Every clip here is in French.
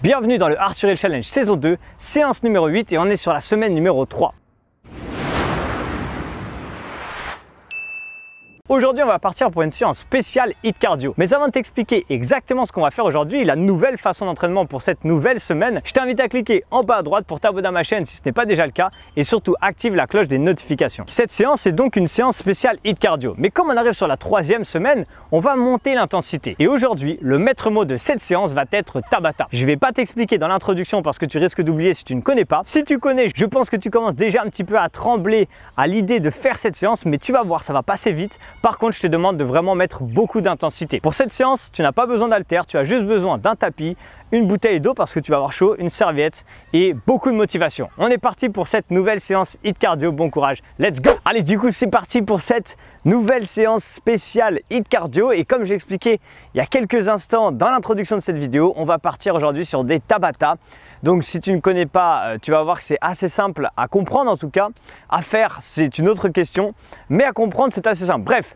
Bienvenue dans le Arthur Hill Challenge saison 2, séance numéro 8 et on est sur la semaine numéro 3. Aujourd'hui, on va partir pour une séance spéciale HIIT cardio. Mais avant de t'expliquer exactement ce qu'on va faire aujourd'hui, la nouvelle façon d'entraînement pour cette nouvelle semaine, je t'invite à cliquer en bas à droite pour t'abonner à ma chaîne si ce n'est pas déjà le cas et surtout active la cloche des notifications. Cette séance est donc une séance spéciale HIIT cardio. Mais comme on arrive sur la 3e semaine, on va monter l'intensité. Et aujourd'hui, le maître mot de cette séance va être Tabata. Je ne vais pas t'expliquer dans l'introduction parce que tu risques d'oublier si tu ne connais pas. Si tu connais, je pense que tu commences déjà un petit peu à trembler à l'idée de faire cette séance, mais tu vas voir, ça va passer vite. Par contre, je te demande de vraiment mettre beaucoup d'intensité. Pour cette séance, tu n'as pas besoin d'haltères, tu as juste besoin d'un tapis, une bouteille d'eau parce que tu vas avoir chaud, une serviette et beaucoup de motivation. On est parti pour cette nouvelle séance HIIT cardio. Bon courage, let's go! Allez, du coup, c'est parti pour cette nouvelle séance spéciale HIIT cardio. Et comme j'ai expliqué il y a quelques instants dans l'introduction de cette vidéo, on va partir aujourd'hui sur des Tabata. Donc si tu ne connais pas, tu vas voir que c'est assez simple à comprendre en tout cas. À faire, c'est une autre question, mais à comprendre, c'est assez simple. Bref,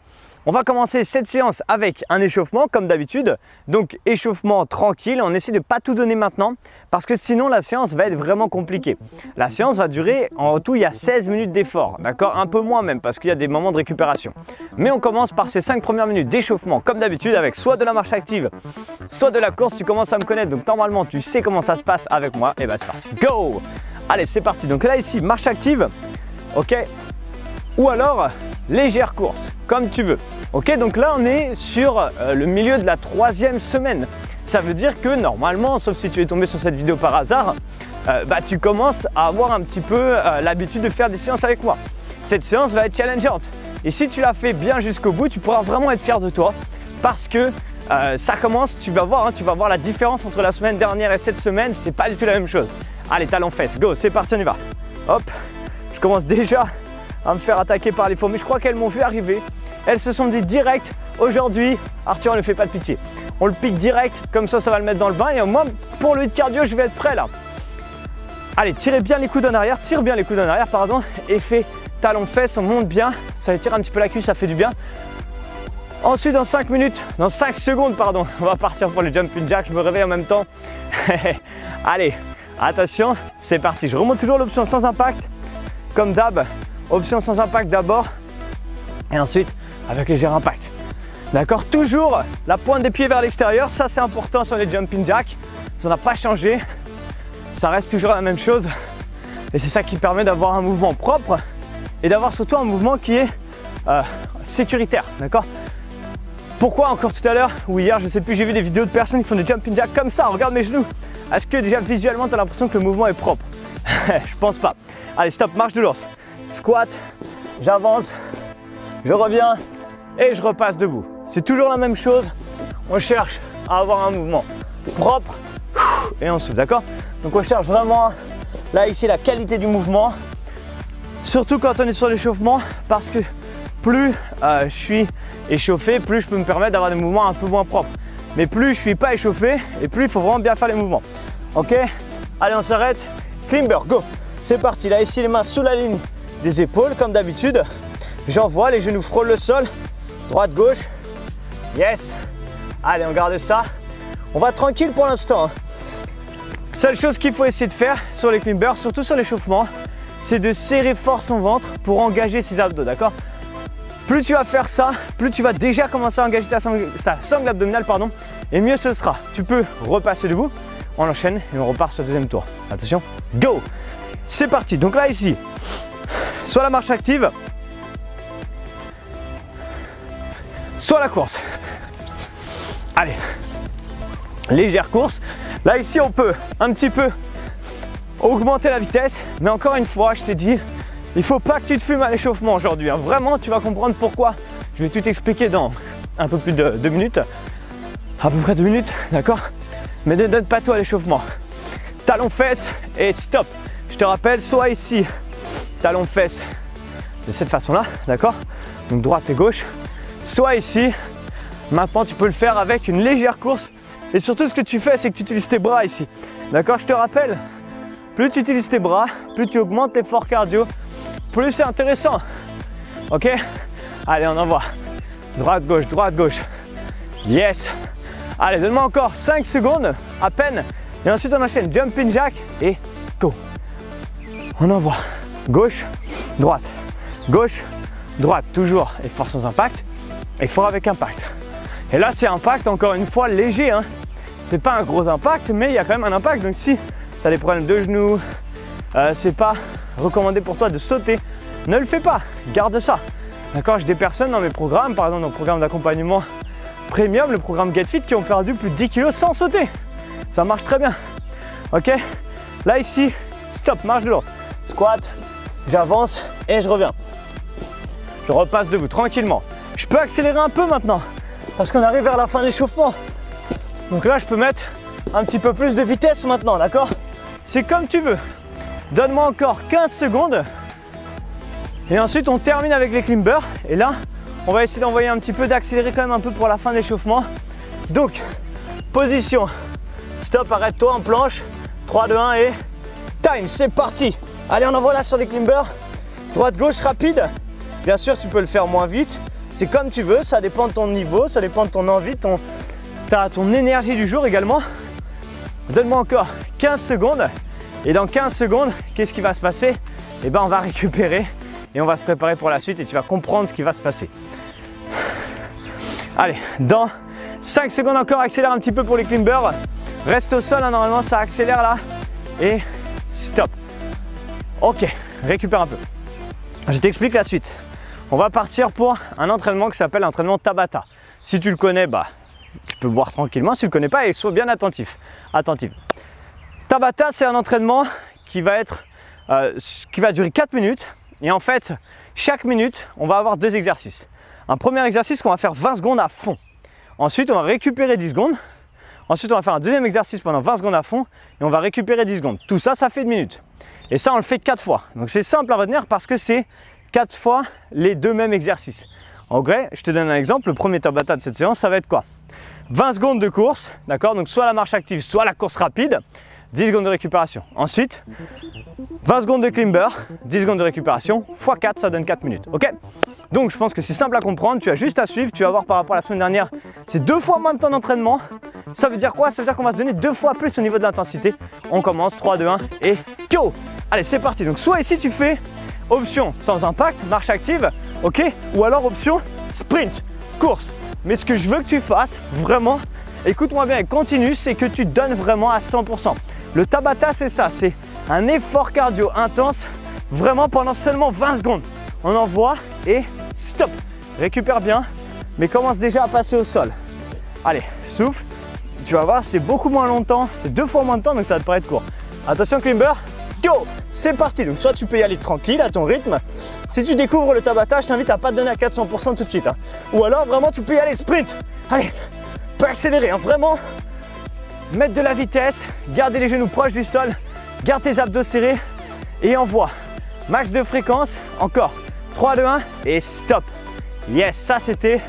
on va commencer cette séance avec un échauffement comme d'habitude. Donc échauffement tranquille, on essaie de ne pas tout donner maintenant parce que sinon la séance va être vraiment compliquée. La séance va durer, en tout il y a 16 minutes d'effort, d'accord? Un peu moins même parce qu'il y a des moments de récupération. Mais on commence par ces 5 premières minutes d'échauffement comme d'habitude avec soit de la marche active, soit de la course. Tu commences à me connaître donc normalement tu sais comment ça se passe avec moi. Et bah c'est parti, go! Allez c'est parti, donc là ici marche active, ok? Ou alors légère course, comme tu veux. Ok, donc là on est sur le milieu de la 3e semaine. Ça veut dire que normalement, sauf si tu es tombé sur cette vidéo par hasard, tu commences à avoir un petit peu l'habitude de faire des séances avec moi. Cette séance va être challengeante. Et si tu la fais bien jusqu'au bout, tu pourras vraiment être fier de toi parce que ça commence, tu vas voir la différence entre la semaine dernière et cette semaine, c'est pas du tout la même chose. Allez, talons fesses, go, c'est parti, on y va. Hop, je commence déjà à me faire attaquer par les fourmis. Je crois qu'elles m'ont vu arriver. Elles se sont dit direct, aujourd'hui, Arthur, on ne fait pas de pitié. On le pique direct, comme ça, ça va le mettre dans le bain. Et moi, pour le HIIT cardio, je vais être prêt là. Allez, tirez bien les coudes en arrière, tire bien les coudes en arrière, pardon. Et fais talons fesses, on monte bien. Ça étire un petit peu la cuisse, ça fait du bien. Ensuite, dans 5 minutes, dans 5 secondes, pardon, on va partir pour le jumping jack. Je me réveille en même temps. Allez, attention, c'est parti. Je remonte toujours l'option sans impact, comme d'hab. Option sans impact d'abord. Et ensuite, avec léger impact. D'accord? Toujours la pointe des pieds vers l'extérieur. Ça, c'est important sur les jumping jacks. Ça n'a pas changé. Ça reste toujours la même chose. Et c'est ça qui permet d'avoir un mouvement propre et d'avoir surtout un mouvement qui est sécuritaire. D'accord? Pourquoi encore tout à l'heure ou hier, je ne sais plus, j'ai vu des vidéos de personnes qui font des jumping jacks comme ça. Regarde mes genoux. Est-ce que déjà visuellement, tu as l'impression que le mouvement est propre? Je pense pas. Allez, stop, marche de l'ours. Squat, j'avance, je reviens et je repasse debout. C'est toujours la même chose. On cherche à avoir un mouvement propre et on souffle, d'accord? Donc on cherche vraiment, là ici, la qualité du mouvement. Surtout quand on est sur l'échauffement parce que plus je suis échauffé, plus je peux me permettre d'avoir des mouvements un peu moins propres. Mais plus je suis pas échauffé et plus il faut vraiment bien faire les mouvements. Ok? Allez, on s'arrête. Climber, go! C'est parti, là ici les mains sous la ligne des épaules comme d'habitude. J'envoie, les genoux frôlent le sol. Droite, gauche. Yes. Allez, on garde ça. On va tranquille pour l'instant. Seule chose qu'il faut essayer de faire sur les climbers, surtout sur l'échauffement, c'est de serrer fort son ventre pour engager ses abdos, d'accord? Plus tu vas faire ça, plus tu vas déjà commencer à engager ta sangle abdominale, pardon, et mieux ce sera. Tu peux repasser debout, on enchaîne et on repart sur le deuxième tour. Attention, go! C'est parti. Donc là ici, soit la marche active, soit la course. Allez, légère course. Là ici, on peut un petit peu augmenter la vitesse, mais encore une fois, je t'ai dit, il ne faut pas que tu te fumes à l'échauffement aujourd'hui. Vraiment, tu vas comprendre pourquoi. Je vais tout t'expliquer dans un peu plus de 2 minutes, à peu près 2 minutes, d'accord? Mais ne donne pas tout à l'échauffement. Talons fesses et stop. Je te rappelle, soit ici, talons fesses de cette façon-là, d'accord? Donc droite et gauche. Soit ici, maintenant tu peux le faire avec une légère course. Et surtout, ce que tu fais, c'est que tu utilises tes bras ici. D'accord? Je te rappelle, plus tu utilises tes bras, plus tu augmentes l'effort cardio, plus c'est intéressant. Ok? Allez, on envoie. Droite, gauche, droite, gauche. Yes! Allez, donne-moi encore 5 secondes à peine Et ensuite on enchaîne jumping jack et go. On envoie gauche, droite, gauche, droite, toujours effort sans impact, effort avec impact. Et là c'est impact encore une fois léger, hein. C'est pas un gros impact, mais il y a quand même un impact. Donc si tu as des problèmes de genoux, c'est pas recommandé pour toi de sauter, ne le fais pas, garde ça. D'accord, j'ai des personnes dans mes programmes, par exemple dans le programme d'accompagnement premium, le programme Get Fit, qui ont perdu plus de 10 kg sans sauter. Ça marche très bien. Ok, là ici, stop, marche de l'ours. Squat, j'avance et je reviens. Je repasse debout tranquillement. Je peux accélérer un peu maintenant parce qu'on arrive vers la fin de l'échauffement. Donc là, je peux mettre un petit peu plus de vitesse maintenant, d'accord? C'est comme tu veux. Donne-moi encore 15 secondes. Et ensuite, on termine avec les climbers. Et là, on va essayer d'envoyer un petit peu, d'accélérer quand même un peu pour la fin de l'échauffement. Donc, position. Stop, arrête-toi en planche. 3, 2, 1 et time, c'est parti. Allez, on envoie là sur les climbers. Droite-gauche rapide. Bien sûr, tu peux le faire moins vite. C'est comme tu veux, ça dépend de ton niveau, ça dépend de ton envie, ton énergie du jour également. Donne-moi encore 15 secondes. Et dans 15 secondes, qu'est-ce qui va se passer? Eh bien, on va récupérer et on va se préparer pour la suite et tu vas comprendre ce qui va se passer. Allez, dans 5 secondes encore, accélère un petit peu pour les climbers. Reste au sol, hein, normalement ça accélère là. Et stop. Ok, récupère un peu. Je t'explique la suite. On va partir pour un entraînement qui s'appelle l'entraînement Tabata. Si tu le connais, bah, tu peux boire tranquillement. Si tu ne le connais pas, et sois bien attentif. Tabata, c'est un entraînement qui va durer 4 minutes. Et en fait, chaque minute, on va avoir 2 exercices. Un premier exercice qu'on va faire 20 secondes à fond. Ensuite, on va récupérer 10 secondes. Ensuite, on va faire un deuxième exercice pendant 20 secondes à fond. Et on va récupérer 10 secondes. Tout ça, ça fait 1 minute. Et ça, on le fait 4 fois. Donc, c'est simple à retenir parce que c'est 4 fois les 2 mêmes exercices. En vrai, je te donne un exemple. Le premier Tabata de cette séance, ça va être quoi? 20 secondes de course, d'accord? Donc, soit la marche active, soit la course rapide. 10 secondes de récupération. Ensuite, 20 secondes de climber, 10 secondes de récupération, x 4, ça donne 4 minutes. Ok? Donc, je pense que c'est simple à comprendre. Tu as juste à suivre. Tu vas voir par rapport à la semaine dernière, c'est 2 fois moins de temps d'entraînement. Ça veut dire quoi? Ça veut dire qu'on va se donner 2 fois plus au niveau de l'intensité. On commence, 3, 2, 1 et go! Allez, c'est parti. Donc, soit ici, tu fais option sans impact, marche active, ok? Ou alors option sprint, course. Mais ce que je veux que tu fasses, vraiment, écoute-moi bien et continue, c'est que tu donnes vraiment à 100%. Le Tabata, c'est ça, c'est un effort cardio intense, vraiment pendant seulement 20 secondes. On envoie et stop. Récupère bien, mais commence déjà à passer au sol. Allez, souffle. Tu vas voir, c'est beaucoup moins longtemps, c'est 2 fois moins de temps, donc ça va te paraître court. Attention, climber, go! C'est parti. Donc soit tu peux y aller tranquille à ton rythme. Si tu découvres le Tabata, je t'invite à pas te donner à 400% tout de suite, hein. Ou alors vraiment tu peux y aller sprint. Allez, pas accélérer, hein, vraiment. Mettre de la vitesse, garder les genoux proches du sol, garde tes abdos serrés et envoie. Max de fréquence, encore. 3, 2, 1 et stop. Yes, ça c'était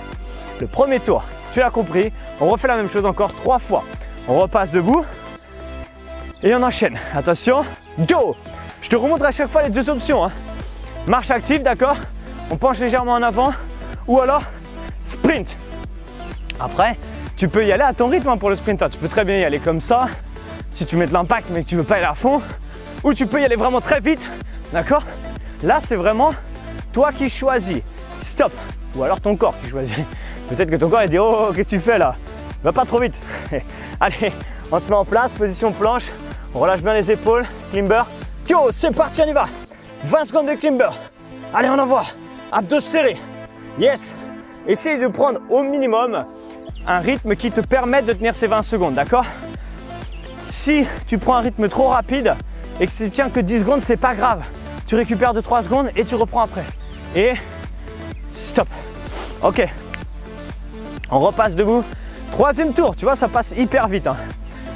le premier tour. Tu l'as compris, on refait la même chose encore 3 fois. On repasse debout et on enchaîne. Attention, go! Je te remontre à chaque fois les 2 options, hein. Marche active, d'accord? On penche légèrement en avant ou alors sprint. Après, tu peux y aller à ton rythme, hein, pour le sprint. Tu peux très bien y aller comme ça, si tu mets de l'impact mais que tu ne veux pas aller à fond. Ou tu peux y aller vraiment très vite, d'accord? Là, c'est vraiment toi qui choisis. Stop. Ou alors ton corps qui choisit. Peut-être que ton corps il dit, oh, qu'est-ce que tu fais là? Va pas trop vite. Allez, on se met en place, position planche. On relâche bien les épaules, climber. Go, c'est parti, on y va. 20 secondes de climber. Allez, on envoie. Abdos serrés. Yes. Essaye de prendre au minimum un rythme qui te permette de tenir ces 20 secondes, d'accord? Si tu prends un rythme trop rapide et que tu tiens que 10 secondes, c'est pas grave. Tu récupères 2-3 secondes et tu reprends après. Et stop. Ok. On repasse debout. 3e tour, tu vois, ça passe hyper vite, hein.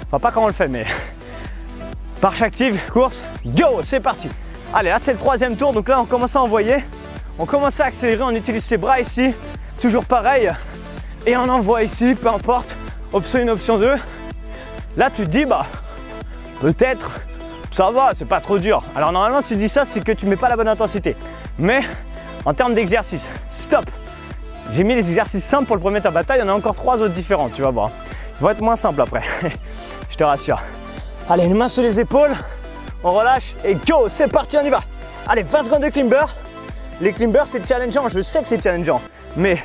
Enfin, pas quand on le fait, mais... Marche active, course, go, c'est parti. Allez, là c'est le 3e tour, donc là on commence à envoyer. On commence à accélérer, on utilise ses bras ici. Toujours pareil. Et on envoie ici, peu importe. Option 1, option 2. Là tu te dis, bah, peut-être, ça va, c'est pas trop dur. Alors normalement si tu dis ça, c'est que tu mets pas la bonne intensité. Mais en termes d'exercice, stop. J'ai mis les exercices simples pour le premier Tabata, il y en a encore 3 autres différents, tu vas voir. Ils vont être moins simples après, je te rassure. Allez, une main sur les épaules, on relâche et go, c'est parti, on y va. Allez, 20 secondes de climber. Les climbers, c'est challengeant, je sais que c'est challengeant, mais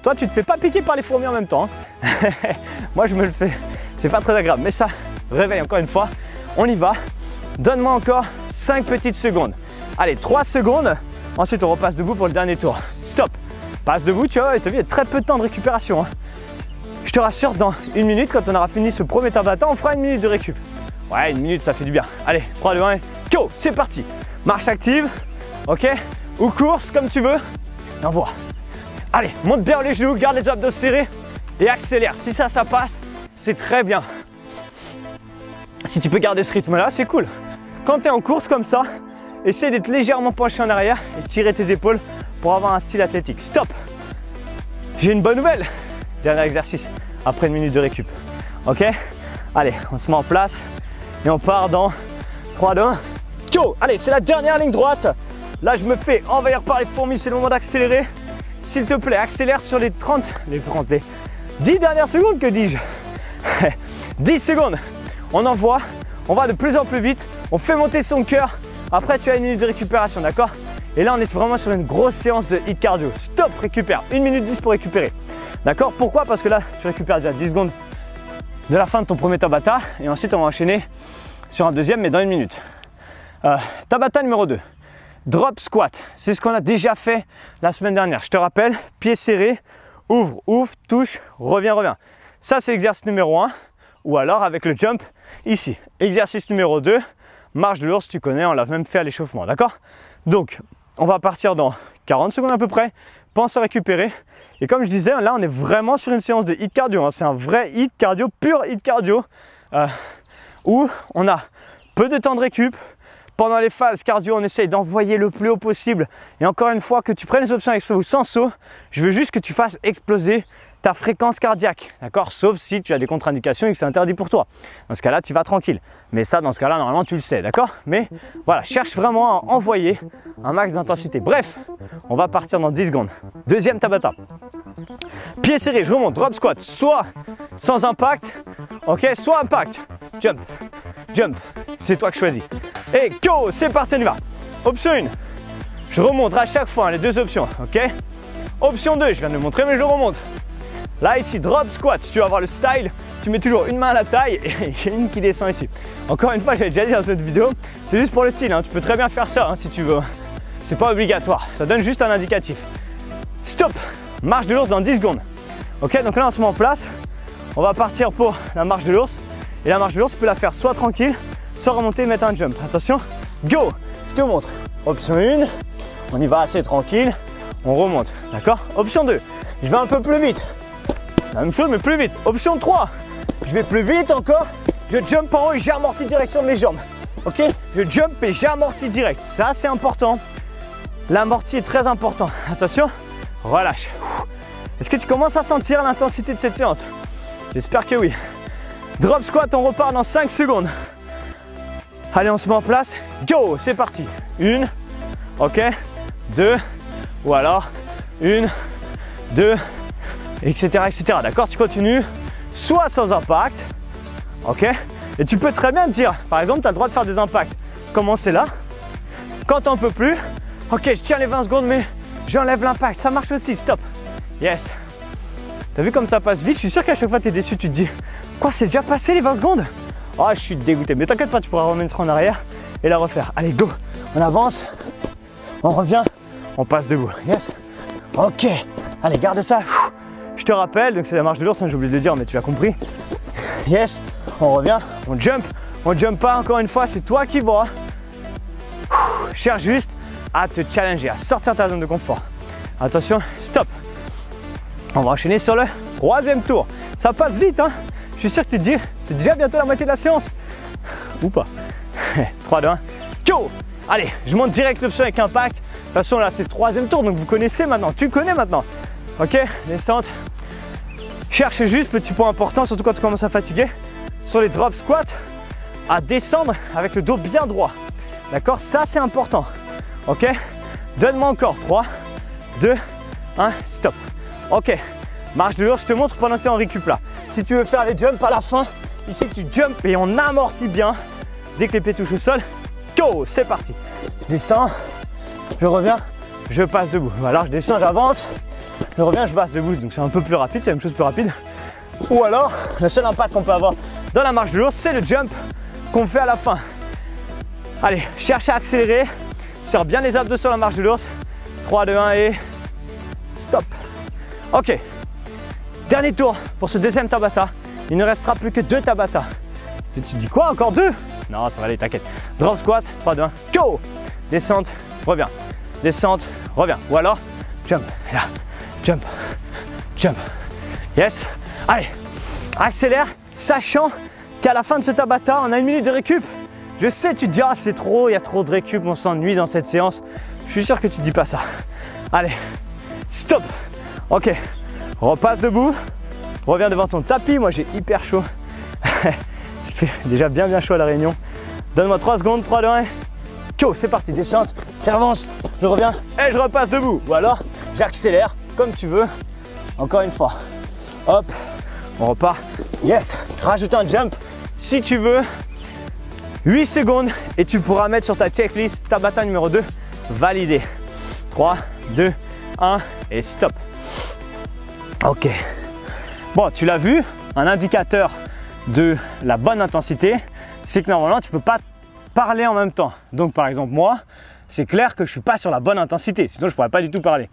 toi, tu te fais pas piquer par les fourmis en même temps. Hein. Moi, je me le fais, c'est pas très agréable, mais ça réveille encore une fois. On y va. Donne-moi encore 5 petites secondes. Allez, 3 secondes. Ensuite, on repasse debout pour le dernier tour. Stop. Passe debout, tu vois, tu as vu, il y a très peu de temps de récupération. Hein. Je te rassure, dans 1 minute, quand on aura fini ce premier Tabata, on fera 1 minute de récup. Ouais, 1 minute, ça fait du bien. Allez, 3, 2, 1 et go, c'est parti. Marche active, ok, ou course, comme tu veux. Et envoie. Allez, monte bien les genoux, garde les abdos serrés et accélère. Si ça passe, c'est très bien. Si tu peux garder ce rythme-là, c'est cool. Quand tu es en course comme ça, essaie d'être légèrement penché en arrière et tirer tes épaules pour avoir un style athlétique. Stop. J'ai une bonne nouvelle. Dernier exercice, après 1 minute de récup. Ok? Allez, on se met en place et on part dans 3, 2, 1. Go! Allez, c'est la dernière ligne droite. Là, je me fais envahir par les fourmis, c'est le moment d'accélérer. S'il te plaît, accélère sur les 10 dernières secondes, que dis-je? 10 secondes. On envoie, on va de plus en plus vite, on fait monter son cœur. Après, tu as 1 minute de récupération, d'accord? Et là, on est vraiment sur une grosse séance de hit cardio. Stop, récupère. 1 minute 10 pour récupérer. D'accord? Pourquoi? Parce que là, tu récupères déjà 10 secondes de la fin de ton premier Tabata. Et ensuite, on va enchaîner sur un deuxième, mais dans 1 minute. Tabata numéro 2. Drop squat. C'est ce qu'on a déjà fait la semaine dernière. Je te rappelle, pieds serrés, ouvre, touche, reviens. Ça, c'est l'exercice numéro 1. Ou alors avec le jump ici. Exercice numéro 2. Marche de l'ours, tu connais, on l'a même fait à l'échauffement, d'accord? Donc, on va partir dans 40 secondes à peu près. Pense à récupérer. Et comme je disais, là, on est vraiment sur une séance de hit cardio. Hein. C'est un vrai hit cardio, pur hit cardio, où on a peu de temps de récup. Pendant les phases cardio, on essaye d'envoyer le plus haut possible. Et encore une fois, que tu prennes les options avec saut ou sans saut, je veux juste que tu fasses exploser ta fréquence cardiaque, d'accord? Sauf si tu as des contre-indications et que c'est interdit pour toi. Dans ce cas-là, tu vas tranquille. Mais ça, dans ce cas-là, normalement, tu le sais, d'accord? Mais voilà, cherche vraiment à envoyer un max d'intensité. Bref, on va partir dans 10 secondes. Deuxième Tabata. Pieds serrés, je remonte, drop squat, soit sans impact, ok? Soit impact. Jump, jump, c'est toi qui choisis. Et go, c'est parti, on y va. Option 1, je remonte à chaque fois, hein, les deux options, ok? Option 2, je viens de le montrer, mais je remonte. Là, ici, drop squat, si tu veux avoir le style, tu mets toujours une main à la taille et j'ai une qui descend ici. Encore une fois, j'avais déjà dit dans cette vidéo, c'est juste pour le style, hein. Tu peux très bien faire ça hein, si tu veux. C'est pas obligatoire, ça donne juste un indicatif. Stop, marche de l'ours dans 10 secondes. Ok, donc là, on se met en place. On va partir pour la marche de l'ours. Et la marche de l'ours, tu peux la faire soit tranquille, soit remonter et mettre un jump. Attention, go, je te montre. Option 1, on y va assez tranquille, on remonte, d'accord? Option 2, je vais un peu plus vite. La même chose mais plus vite. Option 3, je vais plus vite encore, je jump en haut et j'amortis direction de mes jambes. Ok, je jump et j'amortis direct. Ça c'est important. L'amorti est très important. Attention, relâche. Est-ce que tu commences à sentir l'intensité de cette séance? J'espère que oui. Drop squat, on repart dans 5 secondes. Allez, on se met en place. Go, c'est parti. 1, ok, 2, ou alors 1, 2, etc. D'accord, tu continues, soit sans impact, ok? Et tu peux très bien te dire, par exemple, tu as le droit de faire des impacts. Commencer là, quand t'en peux plus, ok, je tiens les 20 secondes, mais j'enlève l'impact, ça marche aussi, stop. Yes. T'as vu comme ça passe vite? Je suis sûr qu'à chaque fois tu es déçu, tu te dis, quoi, c'est déjà passé les 20 secondes? Oh, je suis dégoûté, mais t'inquiète pas, tu pourras remettre en arrière et la refaire. Allez, go, on avance, on revient, on passe debout. Yes. Ok, allez, garde ça. Je te rappelle, donc c'est la marche de l'ours, hein, j'ai oublié de le dire, mais tu as compris. Yes, on revient, on jump pas, encore une fois, c'est toi qui vois. Cherche juste à te challenger, à sortir de ta zone de confort. Attention, stop. On va enchaîner sur le 3e tour. Ça passe vite, hein. Je suis sûr que tu te dis, c'est déjà bientôt la moitié de la séance. Ou pas. 3, 2, 1, go. Allez, je monte direct l'option avec impact. De toute façon, là, c'est le 3e tour, donc vous connaissez maintenant. Tu connais maintenant. Ok, descente. Cherche juste, petit point important, surtout quand tu commences à fatiguer, sur les drop squats, à descendre avec le dos bien droit. D'accord, ça c'est important. Ok, donne-moi encore 3, 2, 1, stop. Ok, marche de l'ours, je te montre pendant que tu es en récup là. Si tu veux faire les jumps à la fin, Ici, tu jumps et on amortit bien. Dès que les pieds touchent au sol, go, c'est parti. Je descends, je reviens, je passe debout. Alors, je descends, j'avance, je reviens, je passe debout. Donc, c'est un peu plus rapide, c'est la même chose plus rapide. Ou alors, le seul impact qu'on peut avoir dans la marche de l'ours, c'est le jump qu'on fait à la fin. Allez, cherche à accélérer. Serre bien les abdos sur la marche de l'ours. 3, 2, 1 et stop. Ok. Dernier tour pour ce deuxième Tabata. Il ne restera plus que 2 Tabata. Tu dis quoi? Encore 2? Non, ça va aller, t'inquiète. Drop squat, 3, 2, 1, go! Descente, reviens. Descente, reviens. Ou alors, jump, là, jump, jump. Yes. Allez, accélère, sachant qu'à la fin de ce Tabata, on a 1 minute de récup. Je sais, tu te dis, ah, c'est trop, il y a trop de récup, on s'ennuie dans cette séance. Je suis sûr que tu ne dis pas ça. Allez, stop. Ok, repasse debout. Reviens devant ton tapis. Moi, j'ai hyper chaud. Il fait déjà bien chaud à la réunion. Donne-moi 3 secondes, 3, 2, 1. Go, c'est parti, descente. J'avance, je reviens et je repasse debout. Ou alors, j'accélère comme tu veux. Encore une fois. Hop, on repart. Yes, rajoute un jump si tu veux. 8 secondes et tu pourras mettre sur ta checklist Tabata numéro 2 validé. 3, 2, 1 et stop. Ok. Bon, tu l'as vu, un indicateur de la bonne intensité, c'est que normalement tu ne peux pas parler en même temps. Donc par exemple moi, c'est clair que je ne suis pas sur la bonne intensité, sinon je ne pourrais pas du tout parler.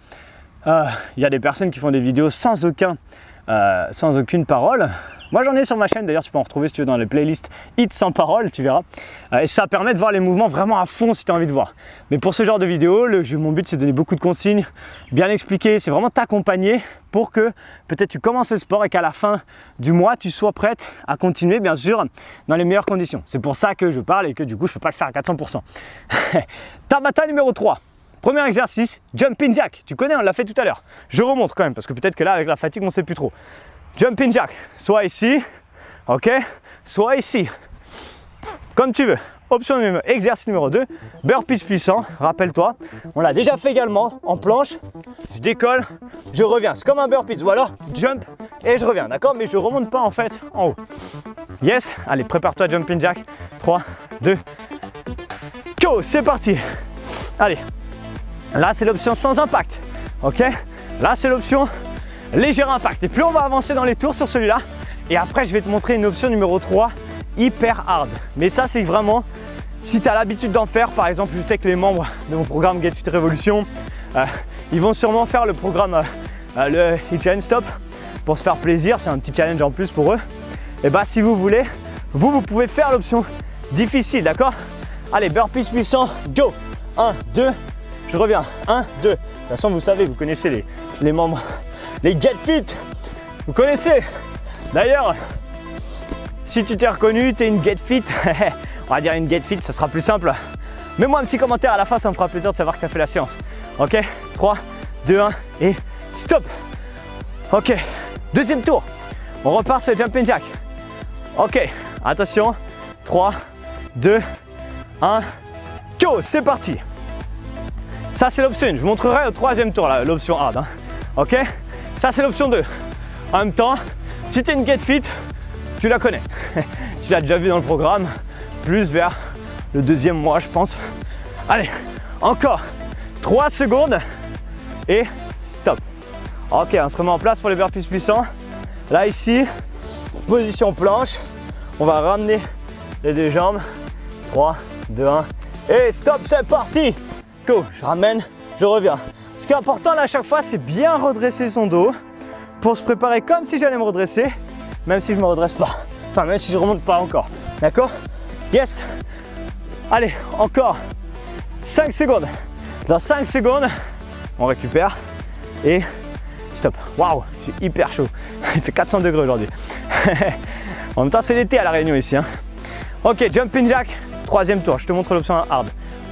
Il y a des personnes qui font des vidéos sans aucune parole. Moi j'en ai sur ma chaîne, d'ailleurs tu peux en retrouver si tu veux dans les playlists hits sans parole, tu verras. Et ça permet de voir les mouvements vraiment à fond si tu as envie de voir. Mais pour ce genre de vidéo, mon but c'est de donner beaucoup de consignes, bien expliquer, c'est vraiment t'accompagner pour que peut-être tu commences le sport et qu'à la fin du mois tu sois prête à continuer bien sûr dans les meilleures conditions. C'est pour ça que je parle et que du coup je ne peux pas le faire à 400%. Tabata numéro 3. Premier exercice, jumping jack. Tu connais, on l'a fait tout à l'heure. Je remonte quand même parce que peut-être que là avec la fatigue on ne sait plus trop. Jumping jack, soit ici, ok, soit ici, comme tu veux. Exercice numéro 2, burpees puissant, rappelle-toi, on l'a déjà fait également en planche. Je décolle, je reviens, c'est comme un burpees ou alors jump et je reviens, d'accord? Mais je ne remonte pas en fait en haut. Yes, allez, prépare-toi jumping jack, 3, 2, go, c'est parti. Allez, là c'est l'option sans impact, ok? Là c'est l'option léger impact. Et plus on va avancer dans les tours sur celui-là, et après je vais te montrer une option numéro 3 hyper hard. Mais ça c'est vraiment si tu as l'habitude d'en faire. Par exemple, je sais que les membres de mon programme Get Fit Révolution, ils vont sûrement faire le programme le Hit Challenge Stop pour se faire plaisir. C'est un petit challenge en plus pour eux. Et bah si vous voulez, vous pouvez faire l'option difficile, d'accord? Allez, burpees puissant, go. 1, 2, je reviens, 1, 2. De toute façon vous savez, vous connaissez les membres, les Get Fit, vous connaissez. D'ailleurs, si tu t'es reconnu, tu es une Get Fit, on va dire une Get Fit, ça sera plus simple. Mets-moi un petit commentaire à la fin, ça me fera plaisir de savoir que tu as fait la séance. Ok, 3, 2, 1 et stop. Ok, deuxième tour, on repart sur le jumping jack. Ok, attention, 3, 2, 1, go, c'est parti. Ça c'est l'option 1, je vous montrerai au troisième tour l'option hard. Hein. Ok, ça c'est l'option 2. En même temps, si tu es une Get Fit, tu la connais. Tu l'as déjà vu dans le programme, plus vers le deuxième mois je pense. Allez, encore 3 secondes et stop. Ok, on se remet en place pour les burpees puissants. Là ici, position planche. On va ramener les deux jambes. 3, 2, 1 et stop, c'est parti. Go, je ramène, je reviens. Ce qui est important là à chaque fois, c'est bien redresser son dos pour se préparer comme si j'allais me redresser, même si je ne me redresse pas. Enfin, même si je ne remonte pas encore. D'accord? Yes. Allez, encore 5 secondes. Dans 5 secondes, on récupère et stop. Waouh, j'ai hyper chaud. Il fait 400 degrés aujourd'hui. En même temps, c'est l'été à la Réunion ici. Hein. Ok, jumping jack, troisième tour. Je te montre l'option hard.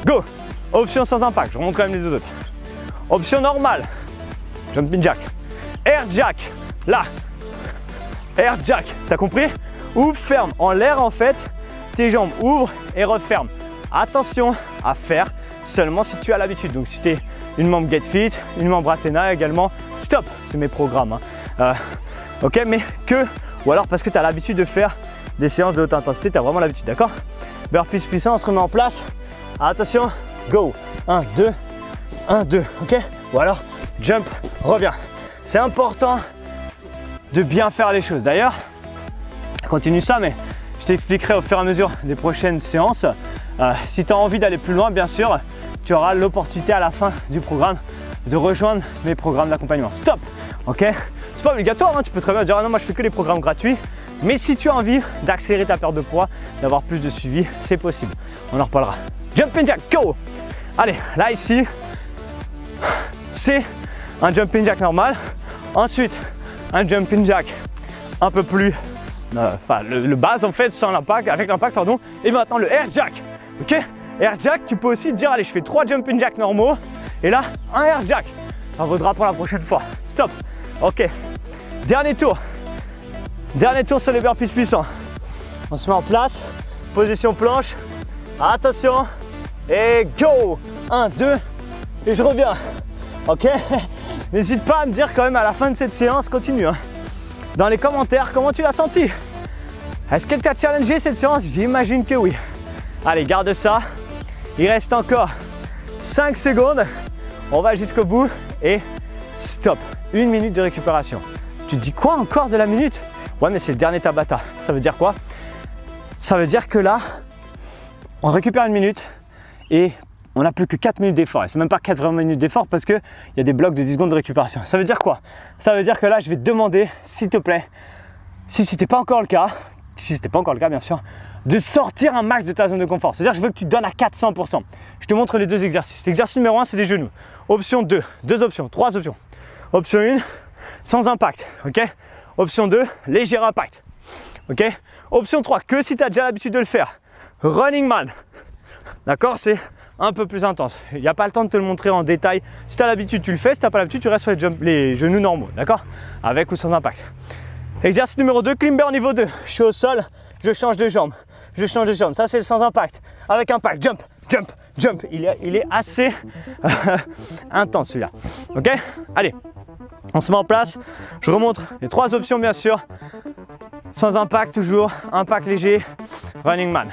Go. Option sans impact, je remonte quand même les deux autres. Option normale, jumping jack. Air jack, là. Air jack, t'as compris? Ouvre, ferme. En l'air, en fait, tes jambes ouvrent et referment. Attention à faire seulement si tu as l'habitude. Donc, si tu es une membre Get Fit, une membre Athena également, stop, c'est mes programmes. Hein. Ok, mais que, ou alors parce que tu as l'habitude de faire des séances de haute intensité, tu as vraiment l'habitude, d'accord? Burpees puissant, on se remet en place. Attention, go. 1, 2, 1, 2, ok? Ou alors, jump, reviens. C'est important de bien faire les choses. D'ailleurs, continue ça, mais je t'expliquerai au fur et à mesure des prochaines séances. Si tu as envie d'aller plus loin, bien sûr, tu auras l'opportunité à la fin du programme de rejoindre mes programmes d'accompagnement. Stop, ok? C'est pas obligatoire, hein, tu peux très bien dire ah non, moi je fais que les programmes gratuits. Mais si tu as envie d'accélérer ta perte de poids, d'avoir plus de suivi, c'est possible. On en reparlera. Jumping jack, go! Allez, là ici, c'est un jumping jack normal. Ensuite, un jumping jack un peu plus, le base en fait, sans l'impact, avec l'impact, pardon. Et maintenant le air jack, ok? Air jack, tu peux aussi te dire allez, je fais 3 jumping jacks normaux et là un air jack. Ça vaudra pour la prochaine fois. Stop. Ok. Dernier tour. Dernier tour sur les burpees puissants. On se met en place. Position planche. Attention. Et go. 1, 2. Et je reviens. Ok. N'hésite pas à me dire quand même à la fin de cette séance, continue. Hein, dans les commentaires, comment tu l'as senti? Est-ce qu'elle t'a challengé cette séance? J'imagine que oui. Allez, garde ça. Il reste encore 5 secondes. On va jusqu'au bout et stop. 1 minute de récupération. Tu te dis quoi encore de la minute? Ouais, mais c'est le dernier Tabata. Ça veut dire quoi? Ça veut dire que là, on récupère 1 minute et on n'a plus que 4 minutes d'effort. Et c'est même pas 4 vraies minutes d'effort parce qu'il y a des blocs de 10 secondes de récupération. Ça veut dire quoi? Ça veut dire que là, je vais te demander, s'il te plaît, si ce n'était pas encore le cas, bien sûr, de sortir un max de ta zone de confort. C'est-à-dire que je veux que tu te donnes à 400%. Je te montre les 2 exercices. L'exercice numéro 1, c'est des genoux. Option 2, 2 options, 3 options. Option 1, sans impact, ok? Option 2, léger impact, ok? Option 3, que si tu as déjà l'habitude de le faire, running man, d'accord? C'est un peu plus intense. Il n'y a pas le temps de te le montrer en détail. Si tu as l'habitude, tu le fais. Si tu n'as pas l'habitude, tu restes sur les genoux normaux, d'accord? Avec ou sans impact. Exercice numéro 2, climber niveau 2. Je suis au sol, je change de jambe. Je change de jambe. Ça, c'est le sans impact. Avec impact, jump, jump, jump. Il est assez intense celui-là. Ok? Allez, on se met en place. Je remonte les 3 options, bien sûr. Sans impact, toujours. Impact léger. Running man.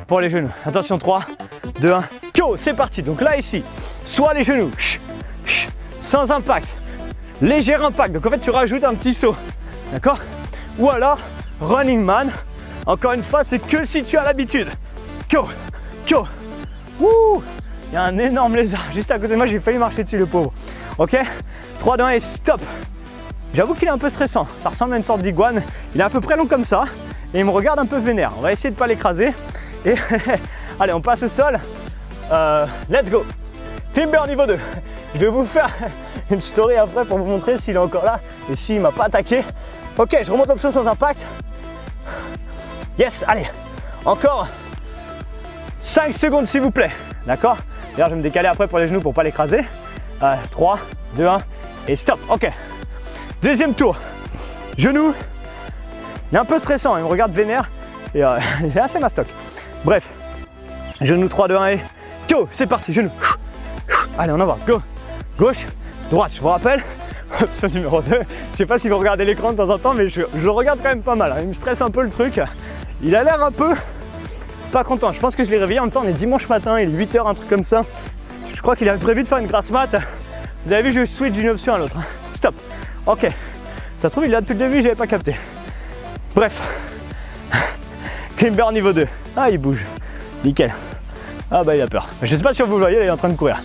Pour les genoux. Attention, 3, 2, 1. Go, c'est parti. Donc là, ici, soit les genoux. Sans impact. Léger impact. Donc en fait, tu rajoutes un petit saut. D'accord? Ou alors, running man. Encore une fois, c'est que si tu as l'habitude. Go, go. Wouh! Il y a un énorme lézard juste à côté de moi. J'ai failli marcher dessus, le pauvre. Ok? 3, 2, 1 et stop. J'avoue qu'il est un peu stressant. Ça ressemble à une sorte d'iguane. Il est à peu près long comme ça. Et il me regarde un peu vénère. On va essayer de ne pas l'écraser. Et allez, on passe au sol. Let's go. Climber niveau 2. Je vais vous faire une story après pour vous montrer s'il est encore là et s'il ne m'a pas attaqué. Ok, je remonte option sans impact. Yes, allez. Encore 5 secondes s'il vous plaît. D'accord? D'ailleurs, je vais me décaler après pour les genoux pour ne pas l'écraser. 3, 2, 1 et stop. Ok. Deuxième tour. Genoux. Il est un peu stressant. Il me regarde vénère. Et il est assez mastoc. Bref. Genoux 3, 2, 1 et go. C'est parti. Genoux. Allez, on en va. Go. Gauche. Droite. Je vous rappelle. Option numéro 2. Je sais pas si vous regardez l'écran de temps en temps, mais je le regarde quand même pas mal. Il me stresse un peu le truc. Il a l'air un peu pas content. Je pense que je l'ai réveillé en même temps. On est dimanche matin. Il est 8 h, un truc comme ça. Je crois qu'il avait prévu de faire une grasse mat. Vous avez vu, je switch d'une option à l'autre. Stop. Ok. Ça se trouve, il est là depuis le début, j'avais pas capté. Bref. Climber niveau 2. Ah, il bouge. Nickel. Ah bah il a peur. Je sais pas si vous le voyez, il est en train de courir.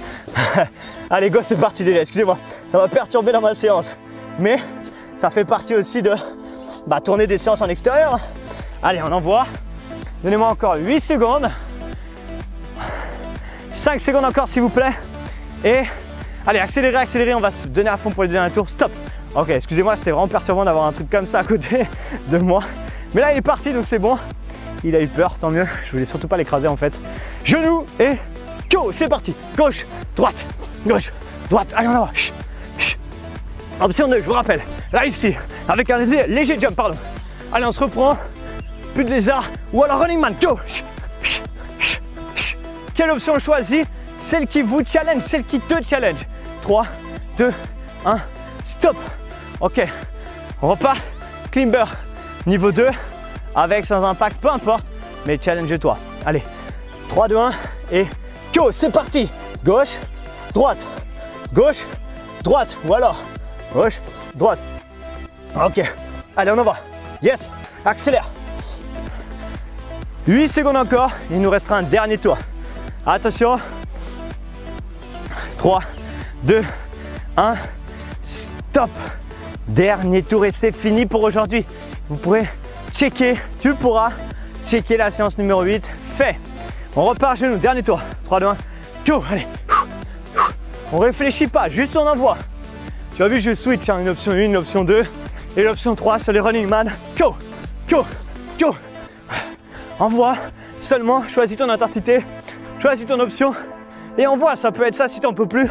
Allez, go, c'est parti déjà. Excusez-moi, ça m'a perturbé dans ma séance. Mais ça fait partie aussi de tourner des séances en extérieur. Allez, on envoie. Donnez-moi encore 8 secondes. 5 secondes encore s'il vous plaît. Et allez, accélérez, accélérez. On va se donner à fond pour les derniers tours. Stop. Ok, excusez-moi, c'était vraiment perturbant d'avoir un truc comme ça à côté de moi. Mais là, il est parti, donc c'est bon. Il a eu peur, tant mieux. Je voulais surtout pas l'écraser en fait. Genoux et go, c'est parti. Gauche, droite, gauche, droite. Allez, on en va. Option 2, je vous rappelle. Là, ici, avec un léger jump, pardon. Allez, on se reprend. Plus de lézard. Ou alors running man, go. Quelle option on choisit? Celle qui vous challenge, celle qui te challenge. 3, 2, 1, stop. Ok, on repart. Climber niveau 2. avec, sans impact, peu importe, mais challenge-toi. Allez, 3, 2, 1 et go, c'est parti. Gauche, droite, gauche, droite, ou alors gauche, droite. Ok, allez, on en va. Yes, accélère. 8 secondes encore, il nous restera un dernier tour. Attention. 3, 2, 1, stop. Dernier tour et c'est fini pour aujourd'hui. Vous pourrez checker, tu pourras checker la séance numéro 8. Fait. On repart chez nous, dernier tour. 3, 2, 1, go, allez. On réfléchit pas, juste on envoie. Tu as vu, je switch, hein, une option 1, une option 2 et l'option 3 sur les running man. Go, go, go. Envoie, seulement choisis ton intensité, choisis ton option et envoie. Ça peut être ça si tu n'en peux plus.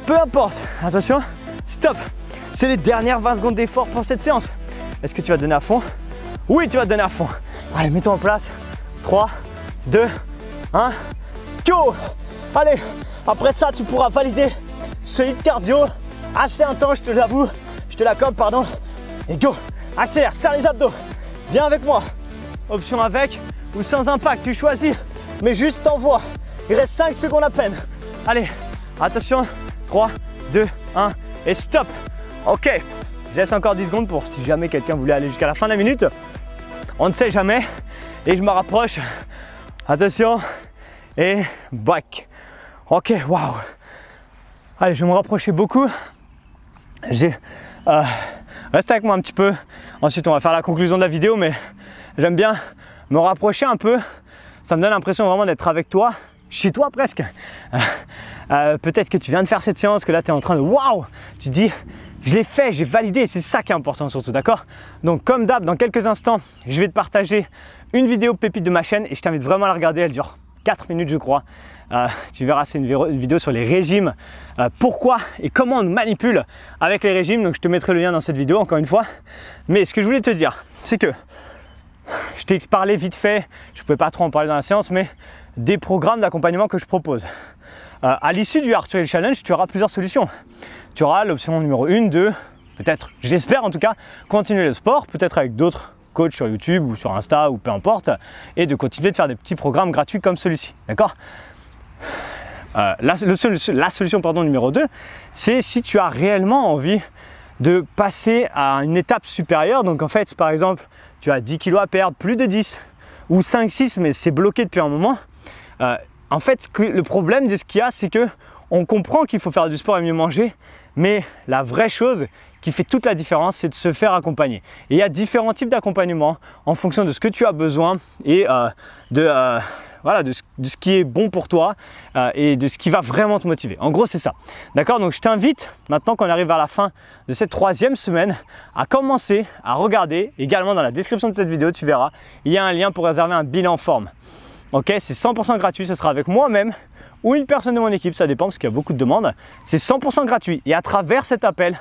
Peu importe. Attention, stop. C'est les dernières 20 secondes d'effort pour cette séance. Est-ce que tu vas donner à fond? Oui, tu vas donner à fond. Allez, mets-toi en place. 3, 2, 1, go. Allez, après ça, tu pourras valider ce hit cardio assez intense, je te l'avoue. Je te l'accorde, pardon. Et go, accélère, serre les abdos. Viens avec moi. Option avec ou sans impact, tu choisis. Mais juste t'envoies. Il reste 5 secondes à peine. Allez, attention. 3, 2, 1 et stop. Ok, je laisse encore 10 secondes pour si jamais quelqu'un voulait aller jusqu'à la fin de la minute. On ne sait jamais. Et je me rapproche. Attention. Et back. Ok, waouh. Allez, je vais me rapprocher beaucoup. Reste avec moi un petit peu. Ensuite, on va faire la conclusion de la vidéo, mais j'aime bien me rapprocher un peu. Ça me donne l'impression vraiment d'être avec toi, chez toi presque. Peut-être que tu viens de faire cette séance, que là tu es en train de waouh. Tu te dis, je l'ai fait, j'ai validé. C'est ça qui est important surtout, d'accord? Donc comme d'hab, dans quelques instants, je vais te partager une vidéo pépite de ma chaîne et je t'invite vraiment à la regarder. Elle dure 4 minutes, je crois. Tu verras, c'est une vidéo sur les régimes, pourquoi et comment on nous manipule avec les régimes. Donc je te mettrai le lien dans cette vidéo encore une fois. Mais ce que je voulais te dire, c'est que je t'ai parlé vite fait, je ne pouvais pas trop en parler dans la séance, mais des programmes d'accompagnement que je propose. À l'issue du Heart Rate Challenge, tu auras plusieurs solutions. Tu auras l'option numéro 1, 2, peut-être, j'espère en tout cas, continuer le sport, peut-être avec d'autres coachs sur YouTube ou sur Insta ou peu importe, et de continuer de faire des petits programmes gratuits comme celui-ci, d'accord? La solution numéro 2, c'est si tu as réellement envie de passer à une étape supérieure. Donc en fait, par exemple, tu as 10 kg à perdre, plus de 10 ou 5, 6, mais c'est bloqué depuis un moment. En fait, le problème de ce qu'il y a, c'est que on comprend qu'il faut faire du sport et mieux manger, mais la vraie chose qui fait toute la différence, c'est de se faire accompagner. Et il y a différents types d'accompagnement en fonction de ce que tu as besoin et de ce qui est bon pour toi et de ce qui va vraiment te motiver. En gros, c'est ça. D'accord? Donc, je t'invite, maintenant qu'on arrive vers la fin de cette 3e semaine, à commencer à regarder. Également, dans la description de cette vidéo, tu verras, il y a un lien pour réserver un bilan forme. Ok? C'est 100% gratuit. Ce sera avec moi-même ou une personne de mon équipe. Ça dépend parce qu'il y a beaucoup de demandes. C'est 100% gratuit. Et à travers cet appel,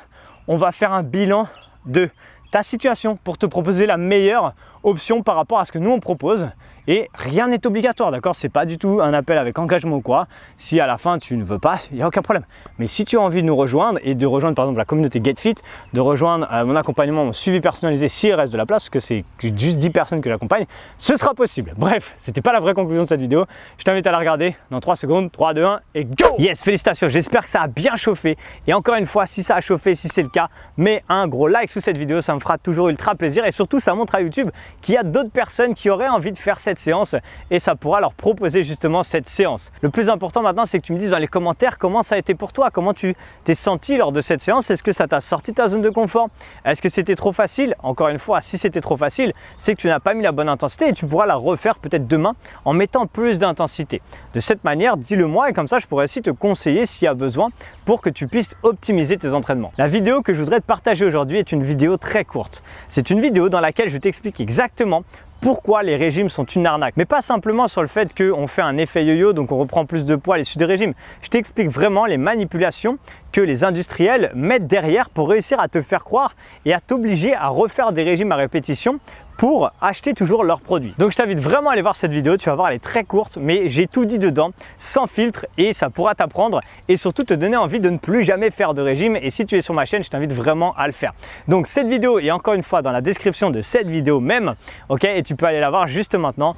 on va faire un bilan de ta situation pour te proposer la meilleure option par rapport à ce que nous on propose. Et rien n'est obligatoire, d'accord? C'est pas du tout un appel avec engagement ou quoi. Si à la fin tu ne veux pas, il n'y a aucun problème. Mais si tu as envie de nous rejoindre et de rejoindre par exemple la communauté GetFit, de rejoindre mon accompagnement, mon suivi personnalisé s'il reste de la place, parce que c'est juste 10 personnes que j'accompagne, ce sera possible. Bref, c'était pas la vraie conclusion de cette vidéo. Je t'invite à la regarder dans 3 secondes. 3, 2, 1 et go! Yes, félicitations, j'espère que ça a bien chauffé. Et encore une fois, si ça a chauffé, si c'est le cas, mets un gros like sous cette vidéo, ça me fera toujours ultra plaisir. Et surtout, ça montre à YouTube qu'il y a d'autres personnes qui auraient envie de faire cette séance et ça pourra leur proposer justement cette séance. Le plus important maintenant, c'est que tu me dises dans les commentaires comment ça a été pour toi, comment tu t'es senti lors de cette séance. Est-ce que ça t'a sorti de ta zone de confort? Est-ce que c'était trop facile? Encore une fois, si c'était trop facile, c'est que tu n'as pas mis la bonne intensité et tu pourras la refaire peut-être demain en mettant plus d'intensité. De cette manière, dis-le moi et comme ça, je pourrais aussi te conseiller s'il y a besoin pour que tu puisses optimiser tes entraînements. La vidéo que je voudrais te partager aujourd'hui est une vidéo très courte. C'est une vidéo dans laquelle je t'explique exactement pourquoi les régimes sont une arnaque. Mais pas simplement sur le fait qu'on fait un effet yo-yo, donc on reprend plus de poids à l'issue des régimes. Je t'explique vraiment les manipulations que les industriels mettent derrière pour réussir à te faire croire et à t'obliger à refaire des régimes à répétition pour acheter toujours leurs produits. Donc je t'invite vraiment à aller voir cette vidéo, tu vas voir, elle est très courte, mais j'ai tout dit dedans, sans filtre, et ça pourra t'apprendre et surtout te donner envie de ne plus jamais faire de régime. Et si tu es sur ma chaîne, je t'invite vraiment à le faire. Donc cette vidéo est encore une fois dans la description de cette vidéo même, ok, et tu peux aller la voir juste maintenant.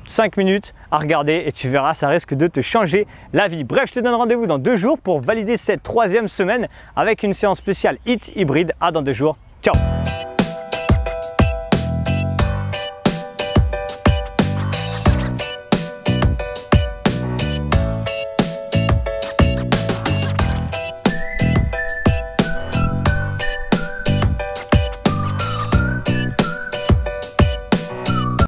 5 minutes à regarder et tu verras, ça risque de te changer la vie. Bref, je te donne rendez-vous dans 2 jours pour valider cette 3e semaine avec une séance spéciale HIIT hybride. À dans 2 jours. Ciao!